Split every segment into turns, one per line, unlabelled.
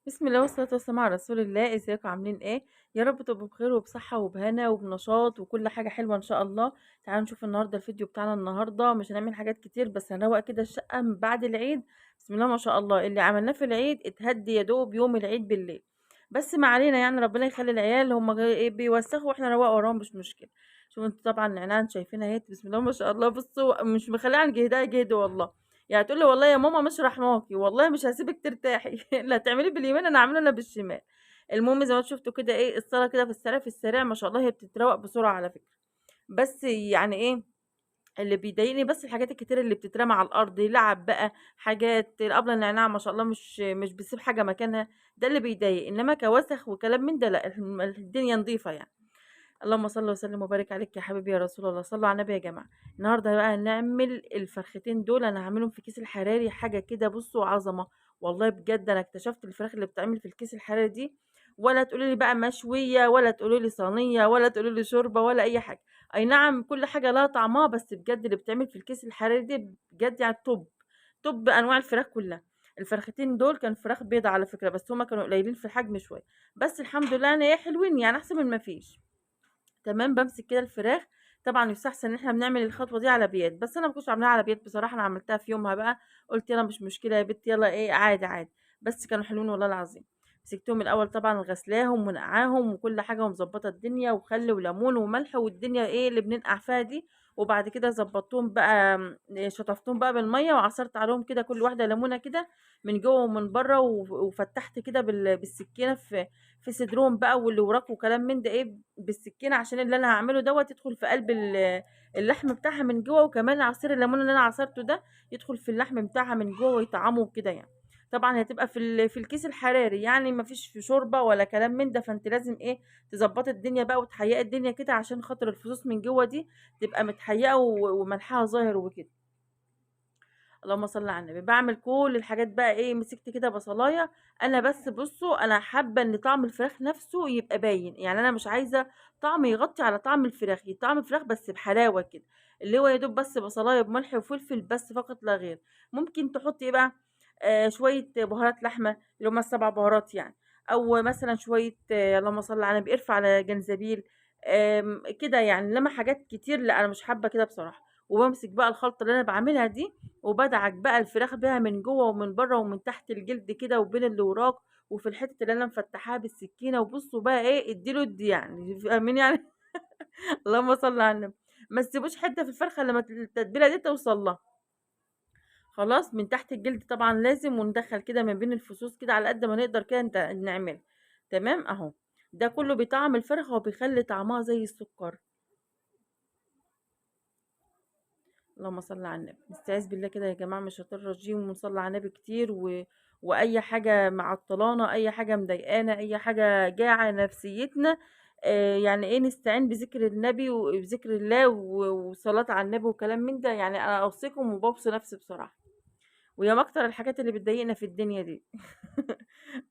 بسم الله والصلاة والسلام على رسول الله، ازيكم عاملين ايه؟ يا رب تبقوا بخير وبصحة وبهنا وبنشاط وكل حاجة حلوة ان شاء الله. تعالوا نشوف النهاردة الفيديو بتاعنا. النهاردة مش هنعمل حاجات كتير، بس هنروق كده الشقة من بعد العيد. بسم الله ما شاء الله، اللي عملناه في العيد اتهدي يا دوب يوم العيد بالليل. بس ما علينا، يعني ربنا يخلي العيال هم ايه بيوسخوا واحنا نروق وراهم، مش مشكلة. شوفوا انتوا طبعا العناية انتوا شايفينها اهي، بسم الله ما شاء الله. بصوا مش مخليها عن جهدها جهد والله. يعني تقول لي والله يا ماما مش رحماكي، والله مش هاسيبك ترتاحي. اللي هتعمليه باليمين انا هعمله انا بالشمال. المهم زي ما انتوا شفتوا كده ايه الصلاة كده في السريع في السريع، ما شاء الله هي بتتروق بسرعة على فكرة. بس يعني ايه اللي بيضايقني، بس الحاجات الكتير اللي بتترمى على الارض، لعب بقى، حاجات الابله النعناع ما شاء الله مش بتسيب حاجه مكانها. ده اللي بيضايق، انما كوسخ وكلام من ده لا، الدنيا نظيفه يعني. اللهم صل وسلم وبارك عليك يا حبيبي يا رسول الله، صلوا على النبي يا جماعه. النهارده بقى هنعمل الفرختين دول، انا هعملهم في كيس الحراري، حاجه كده بصوا عظمه. والله بجد انا اكتشفت الفراخ اللي بتعمل في الكيس الحراري دي. ولا تقولوا لي بقى مشويه، ولا تقولوا لي صينيه، ولا تقولوا لي شوربه، ولا اي حاجه. اي نعم كل حاجه لها طعمها، بس بجد اللي بتعمل في الكيس الحراري دي بجد يعني توب انواع الفراخ كلها. الفرختين دول كان فراخ بيضة على فكرة، بس هما كانوا قليلين في الحجم شوية. بس الحمد لله انا ايه حلوين، يعني احسن من ما فيش. تمام، بامسك كده الفراخ. طبعًا يُستحسن إن إحنا بنعمل الخطوة دي على بيات، بس أنا ما كنتش عاملاها على بيات بصراحة، أنا عملتها في يومها بقى. قُلت يالّا مش مشكلة يا بنتي، يالّا إيه عادي، عادي. بس كانوا حلوين والله العظيم. مسكتهم الأول طبعًا غسلاهم ونقعاهم وكل حاجة ومضبّطة الدنيا وخل وليمون وملح والدنيا إيه اللي بننقع فيها دي. وبعد كده ضبّطتهم بقى، شطفتهم بقى بالمَيّة وعصرت عليهم كده كل واحدة ليمونة كده من جوّه ومن برّه، وفتّحت كده بالسكينة في صدرهم بقى واللي وراك وكلام من ده ايه بالسكينه، عشان اللي انا هعمله دوت يدخل في قلب اللحم بتاعها من جوه، وكمان عصير الليمون اللي انا عصرته ده يدخل في اللحم بتاعها من جوه ويطعمه كده يعني. طبعا هتبقى في الكيس الحراري، يعني مفيش في شوربه ولا كلام من ده، فانت لازم ايه تظبطي الدنيا بقى وتهيئي الدنيا كده عشان خاطر الفصوص من جوه دي تبقى متهيئه وملحها ظاهر وكده. اللهم صل على النبي. باعمل كل الحاجات بقى إيه، مسكت كده بصلاية. أنا بس بُصّوا، أنا حابة إن طعم الفراخ نَفْسه يبقى باين، يعني أنا مش عايزة طعم يغطي على طعم الفراخ، طعم الفراخ بس بحلاوة كده، اللي هو يا دوب بس بصلاية بملح وفلفل بس فقط لا غير. ممكن تحطي إيه بقى، شوية بهارات لحمة اللي هُم ال7 بهارات يعني، أو مثلًا شوية اللهم صل على النبي، قرفة على جنزبيل، كده يعني، إنما حاجات كتير لأ، أنا مش حابة كده بصراحة. وبامسك بقى الخلطة اللي أنا باعملها دي، وبادعك بقى الفراخ بيها من جوّه ومن برّه ومن تحت الجلد كده وبين اللي وراك، وفي الحتت اللي أنا مفتحاها بالسكينة، وبُصّوا بقى إيه ادّي له ادّي يعني فاهمين يعني. اللهم صل على النبي. ما تسيبوش حتّة في الفرخة إلّا لمّا التتبيلة دي توصل لها. خلاص، من تحت الجلد طبعًا لازم، وندخّل كده من بين الفصوص كده على قد ما نقدر كده نعملها. تمام أهو. ده كلّه بيطعّم الفرخة وبيخلّي طعمها زي السكر. اللهم صل على النبي. نستعيذ بالله كده يا جماعة من الشيطان الرجيم، ونصلي على النبي كتير وأي حاجة معطلانا، أي حاجة مضايقانا، أي حاجة جاية على نفسيتنا، يعني إيه نستعين بذكر النبي وبذكر الله وصلاة على النبي وكلام من ده، يعني أنا أوصيكم وباوصي نفسي بصراحة. وهي من أكتر الحاجات اللي بتضايقنا في الدنيا دي.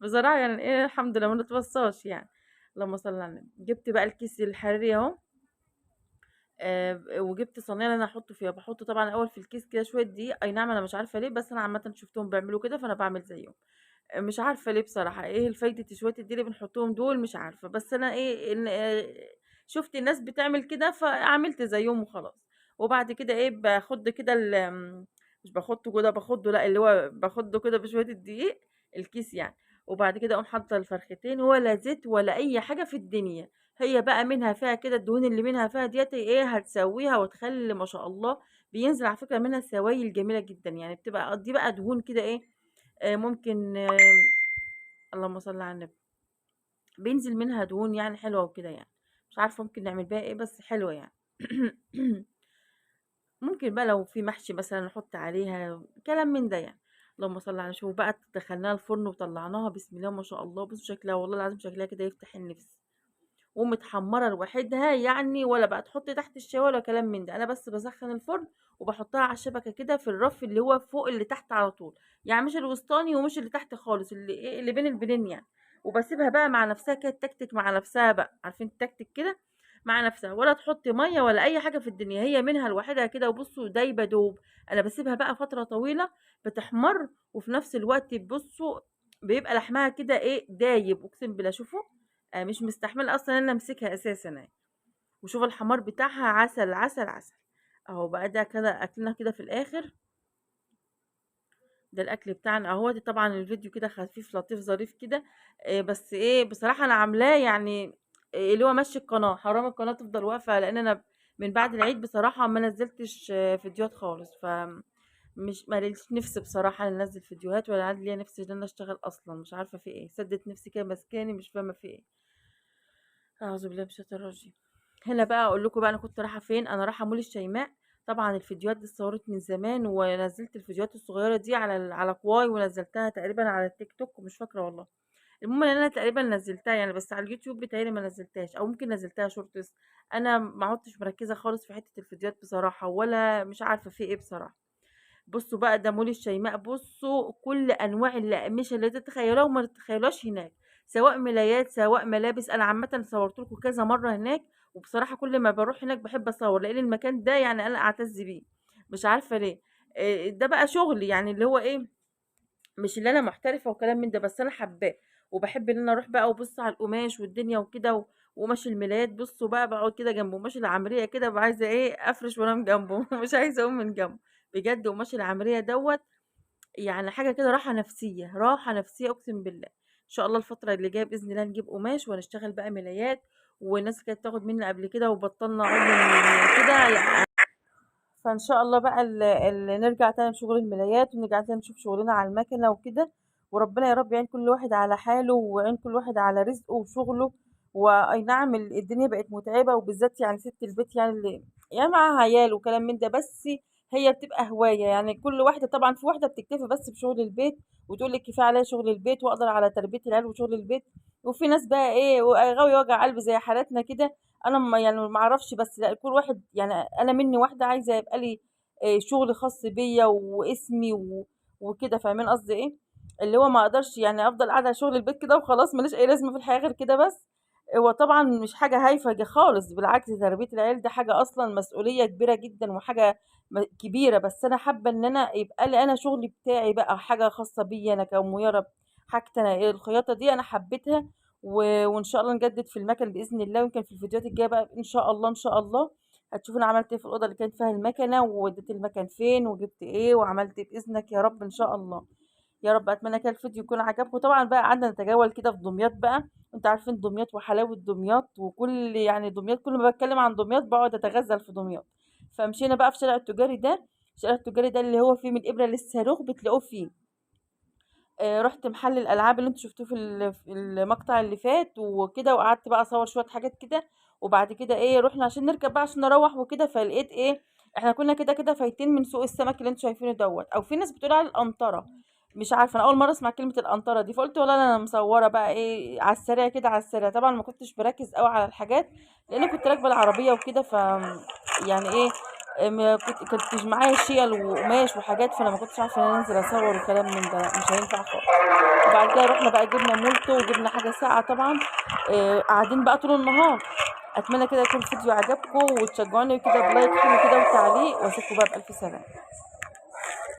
بصراحة يعني إيه الحمد لله ما نتوصاش يعني. اللهم صل على النبي. جبت بقى الكيس الحراري أهو. وجِبت صينية اللي أنا هاحُط فيها، باحُط طبعًا الأول في الكيس كده شوية دقيق، أي نعم أنا مش عارفة ليه، بس أنا عامةً شُفتهم بيعملوا كده فأنا باعمل زيّهم. مش عارفة ليه بصراحة، إيه الفايدة شوية الدقيق اللي بنحُطّهم دول مش عارفة، بس أنا إيه إن شُفت الناس بتعمل كده فعملت زيّهم وخلاص. وبعد كده إيه باخُض كده مش باخُطّه كده باخُضّه لأ، اللي هو باخُضّه كده بشوية الدقيق، الكيس يعني. وبعد كده أقوم حاطّة الفرختين ولا زيت ولا أي حاجة في الدنيا. هي بقى منها فيها كده الدهون اللي منها فيها ديّة إيه هتسويها وتخلّي ما شاء الله بينزل على فكرة منها سوايل جميلة جدًا، يعني بتبقى دي بقى دهون كده إيه، ممكن اللهم صل على النبي. بينزل منها دهون يعني حلوة وكده يعني. مش عارفة ممكن نعمل بيها إيه بس حلوة يعني. ممكن بقى لو في محشي مثلًا نحط عليها كلام من ده يعني. اللهم صل على شوفوا بقى دخلناها الفرن وطلعناها بسم الله ما شاء الله، بصوا شكلها والله العظيم شكلها كده يفتح النفس. ومتحمّرة لوحدها يعني، ولا بقى تحطّي تحت الشواية ولا كلام من ده، أنا بس باسخّن الفرن وباحطّها على الشبكة كده في الرف اللي هو فوق اللي تحت على طول، يعني مش الوسطاني ومش اللي تحت خالص، اللي إيه، اللي بين البنين يعني. وباسيبها بقى مع نفسها كده تتكتك مع نفسها بقى، عارفين تتكتك كده مع نفسها، ولا تحطّي مَيّة ولا أي حاجة في الدنيا، هي منها لوحدها كده وبُصّوا دايبة دوب. أنا باسيبها بقى فترة طويلة بتحمَر، وفي نفس الوقت بُصّوا بيبقى لحمها كده ايه دايب، اقسم بالله. شوفوا مش مستحمله اصلا ان انا امسكها اساسا يعني. وشوف الحمار بتاعها عسل عسل عسل. اهو بقى ده كده اكلنا كده في الاخر. ده الاكل بتاعنا اهو. دي طبعا الفيديو كده خفيف لطيف ظريف كده. بس ايه بصراحه انا عاملاه يعني اللي هو ماشي القناه، حرام القناه تفضل واقفه، لان انا من بعد العيد بصراحه ما نزلتش فيديوهات خالص. مش ماليش نفس بصراحه ان انزل فيديوهات، ولا عاد ليا نفسي ان انا اشتغل اصلا. مش عارفه في ايه، سدت نفسي كده مسكاني، مش فاهمه في ايه. اعوذ بالله من الشيطان الرجيم. هنا بقى اقول لكم بقى انا كنت رايحه فين. انا رايحه مول الشيماء. طبعا الفيديوهات دي اتصورت من زمان، ونزلت الفيديوهات الصغيره دي على كواي، ونزلتها تقريبا على التيك توك، مش فاكره والله. المهم ان انا تقريبا نزلتها يعني، بس على اليوتيوب بتهيألي ما نزلتهاش، او ممكن نزلتها شورتس. انا ما عدتش مركزه خالص في حته الفيديوهات بصراحه، ولا مش عارفه في ايه بصراحه. بصوا بقى ده مول الشيماء. بصوا كل انواع الاقمشه اللي تتخيلوها وما تتخيلوهاش هناك، سواء ملايات سواء ملابس. انا عامه صورت لكم كذا مره هناك، وبصراحه كل ما بروح هناك بحب اصور، لان المكان ده يعني انا اعتز بيه، مش عارفه ليه. ده بقى شغل يعني اللي هو ايه، مش اللي انا محترفه وكلام من ده، بس انا حباه. وبحب ان انا اروح بقى وابص على القماش والدنيا وكده وقماش الملايات. بصوا بقى بقعد كده جنب قماش العمريه كده، ببقى عايزه ايه افرش وانام جنبه مش عايزه اقوم من جنبه. بجد قماش العمريه دوت يعني حاجة كده راحة نفسية، راحة نفسية أقسم بالله. إن شاء الله الفترة اللي جاية بإذن الله نجيب قماش ونشتغل بقى ملايات. والناس كانت تاخد مني قبل كده وبطلنا عدل كده يعني. فإن شاء الله بقى نرجع تاني لشغل الملايات، ونرجع تاني نشوف شغلنا على المكنة وكده. وربنا يا رب يعين كل واحد على حاله، ويعين كل واحد على رزقه وشغله. وأي نعم الدنيا بقت متعبة، وبالذات يعني ست البيت يعني اللي يعني معاها عيال وكلام من ده. بس هي بتبقى هواية يعني. كل واحدة طبعا، في واحدة بتكتفي بس بشغل البيت وتقول لك كفاية عليا شغل البيت وأقدر على تربية العيال وشغل البيت. وفي ناس بقى إيه غاوي وجع قلب زي حالاتنا كده. أنا يعني ما أعرفش، بس لا كل واحد يعني. أنا مني واحدة عايزة يبقى لي شغل خاص بيا واسمي وكده. فاهمين قصدي ايه؟ اللي هو ما اقدرش يعني افضل قاعده على شغل البيت كده وخلاص، ماليش اي لازمه في الحياه غير كده بس. هو طبعا مش حاجه هايفه خالص، بالعكس تربيه العيال ده حاجه اصلا مسؤوليه كبيره جدا، وحاجه كبيره. بس انا حابه ان انا يبقى لي انا شغلي بتاعي بقى، حاجه خاصه بيا انا كميرة. حاجتي انا الخياطه دي انا حبيتها. وان شاء الله نجدد في المكن باذن الله. ويمكن في الفيديوهات الجايه بقى ان شاء الله ان شاء الله هتشوفوا انا عملت ايه في الاوضه اللي كانت فيها المكنه، ووديت المكن فين، وجبت ايه، وعملت ايه باذنك يا رب ان شاء الله. يا رب اتمنى كده الفيديو يكون عجبكم. طبعا بقى قعدنا نتجول كده في دمياط بقى. انتوا عارفين دمياط وحلاوه دمياط، وكل يعني دمياط كل ما بتكلم عن دمياط بقعد اتغزل في دمياط. فمشينا بقى في الشارع التجاري ده. الشارع التجاري ده اللي هو فيه من الابره للصاروخ بتلاقوه فيه. رحت محل الالعاب اللي انتوا شفتوه في المقطع اللي فات وكده، وقعدت بقى اصور شويه حاجات كده. وبعد كده ايه رحنا عشان نركب بقى عشان نروح وكده. فلقيت ايه، احنا كنا كده كده فايتين من سوق السمك اللي انتوا شايفينه دوت، او في ناس بتقول على القنطره. مش عارفه، انا اول مره اسمع كلمه القنطره دي. فقلت والله انا مصوره بقى ايه على السريع كده على السريع. طبعا ما كنتش بركز قوي على الحاجات، لان كنت راكبه العربيه وكده. يعني ايه ما كنتش معايا شيل وقماش وحاجات، فانا ما كنتش عارفه ان انا انزل اصور وكلام من ده، لا مش هينفع خالص. وبعد كده رحنا بقى جبنا مولتو وجبنا حاجه ساقعه طبعا. قاعدين بقى طول النهار. اتمنى كده يكون الفيديو عجبكم، وتشجعوني كده بلايك حلو كده وتعليق، واشوفكم بقى بالف سلامه.